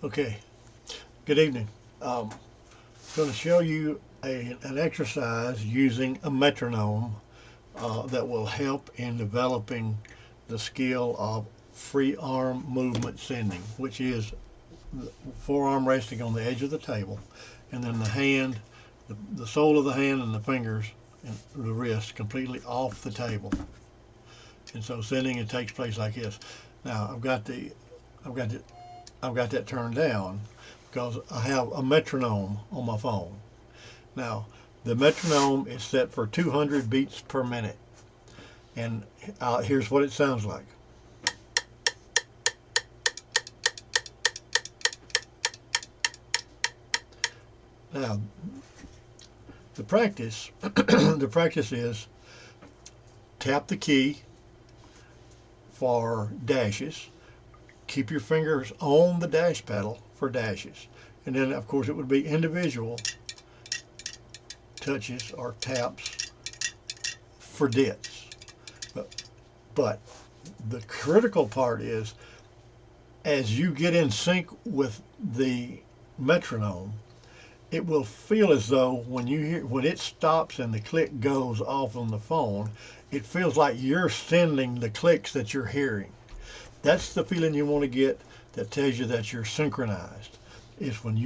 Okay, good evening. I'm going to show you an exercise using a metronome that will help in developing the skill of free arm movement sending, which is the forearm resting on the edge of the table, and then the hand, the sole of the hand and the fingers and the wrist completely off the table. And so sending it takes place like this. Now I've got the, I've got that turned down because I have a metronome on my phone. Now, the metronome is set for 200 beats per minute, and here's what it sounds like. Now, the practice, the practice is tap the key for dashes, keep your fingers on the dash pedal for dashes, and then of course it would be individual touches or taps for dits. But the critical part is as you get in sync with the metronome, it will feel as though when it stops and the click goes off on the phone, it feels like you're sending the clicks that you're hearing. That's the feeling you want to get that tells you that you're synchronized. Is when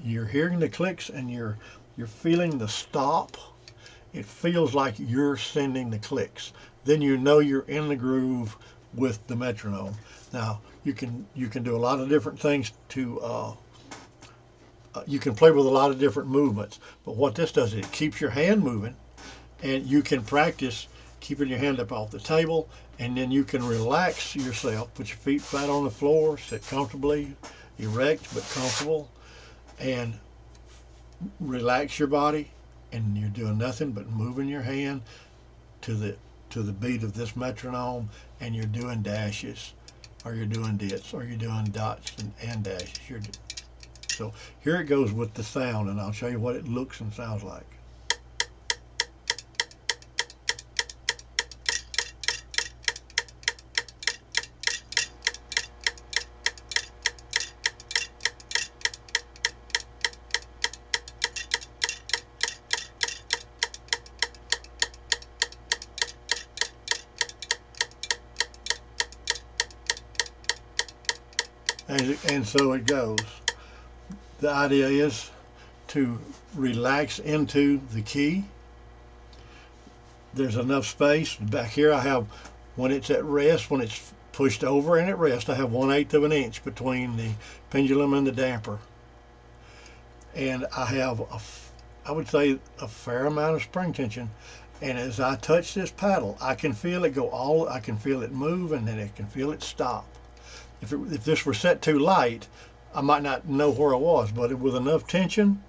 you're hearing the clicks and you're feeling the stop, it feels like you're sending the clicks. Then you know you're in the groove with the metronome. Now you can do a lot of different things to you can play with a lot of different movements. But what this does is it keeps your hand moving, and you can practice keeping your hand up off the table, and then you can relax yourself, put your feet flat on the floor, sit comfortably, erect but comfortable, and relax your body, and you're doing nothing but moving your hand to the beat of this metronome, and you're doing dashes, or you're doing dits, or you're doing dots and dashes. So here it goes with the sound, and I'll show you what it looks and sounds like. And so it goes. The idea is to relax into the key. There's enough space. Back here I have, when it's at rest, when it's pushed over and at rest, I have 1/8 of an inch between the pendulum and the damper. And I have, I would say, a fair amount of spring tension. And as I touch this paddle, I can feel it I can feel it move, and then I can feel it stop. If this were set too light, I might not know where I was, but with enough tension,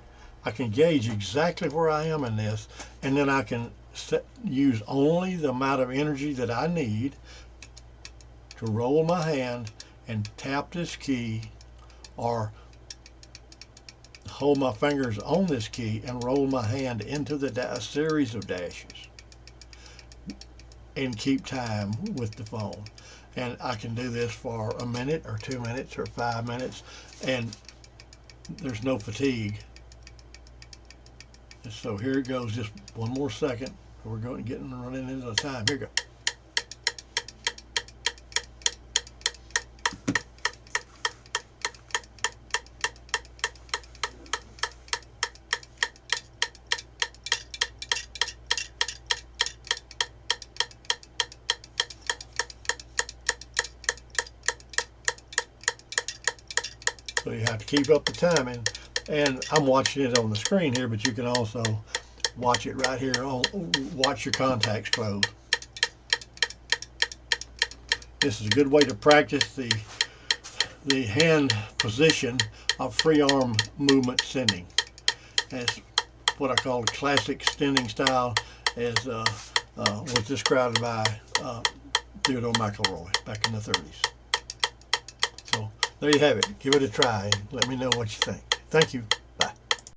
I can gauge exactly where I am in this, and then I can use only the amount of energy that I need to roll my hand and tap this key, or hold my fingers on this key and roll my hand into a series of dashes and keep time with the phone. And I can do this for a minute or 2 minutes or 5 minutes, and there's no fatigue. So here it goes, just one more second. We're running into the time. Here we go. So you have to keep up the timing, and I'm watching it on the screen here, but you can also watch it right here. Watch your contacts close. This is a good way to practice the hand position of free arm movement sending. It's what I call the classic sending style, as was described by Theodore McElroy back in the 30s. So there you have it. Give it a try and let me know what you think. Thank you.